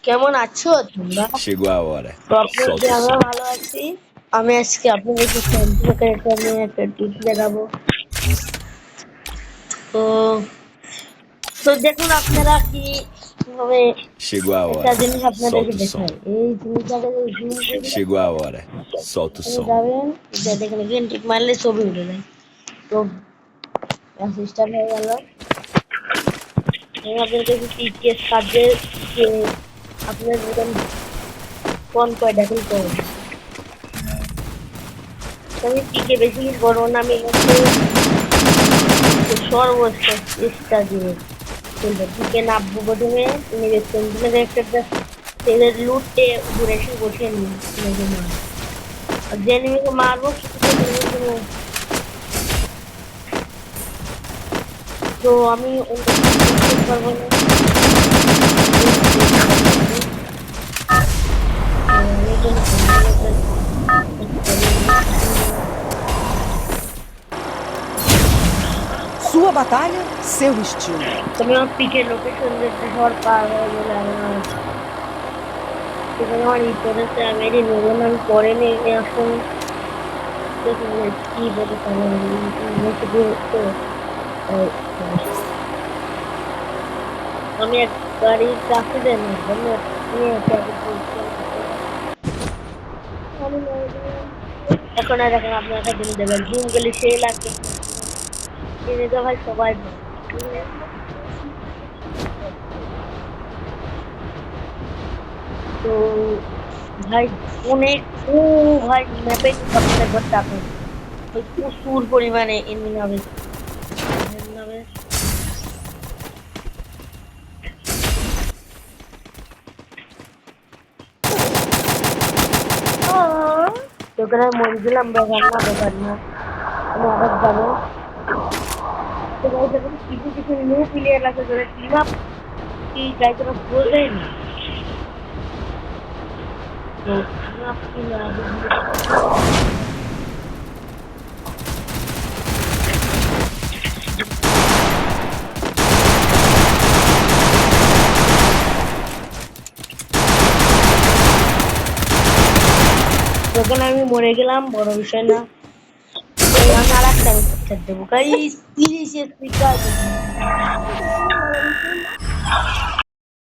কেমন আছো তোমরা? Chegou a hora. তো আপনাদের Solta o আমরা som. ভালো আছি। আমি আজকে আপনাদেরকে কম্পিউটার ক্যারেক্টার নিয়ে একটা টিপস দেখাবো। তো তো দেখুন আপনারা কি ভাবে Chegou a একটা hora. জিনিস আপনাদেরকে Solta o som. দেখাই। এই জিনিসটাকে জুম করে Chegou a hora. Solta o আপনি som. যাবেন, যা দেখেন এখানে টিক মারলে ছবি উঠে যায়। তো সিস্টেম হয়ে গেল। আমি আপনাদেরকে টিকের সাহায্যে যে আপনার জীবন কোন কয়টা কি করবেন। আমি টিকে বেশি কিছু করবো না, আমি সর্বোচ্চ চেষ্টা দিয়ে চলবে। টিকে নামবো প্রথমে, নিজের কম্পিউটার একটা তেলের লুটে ঘুরে এসে বসে নিই নিজে মার। আর যে এনিমিকে মারবো কিছু কোনো তো আমি অন্য কিছু করতে পারবো না। আমি Sua batalha, seu estilo. তুমি আমার পিকের লোকেশন দেখতে শহর পার হয়ে গেলে আমার সেখানে আমার ইন্টারনেটে আমি এটি নেবো না, আমি পরে নিয়ে আসুন দেখুন কি বলে আমি এক গাড়ির কাছে দেন এখন আর এখন আপনার একটা জিনিস দেবেন জুম গেলে সেই লাগে চিনি তো ভাই সবাই পায়। তো ভাই অনেক ভাই ম্যাপে আপনাদের ঘরটা আপনার ওই প্রচুর পরিমাণে এমনি নামে নামে তোকে মরে গেলাম ব্যাপার না আমি আবার যাবো। তো ভাই যখন কিছু কিছু নিউ প্লেয়ার আছে যারা টিম আপ কি গাইড করা বোঝেই না। তো টিম আপ কি না তখন আমি মরে গেলাম, বড় বিষয় না। আমি আর একটা আমি দেবো গাইস 30 স্পিকার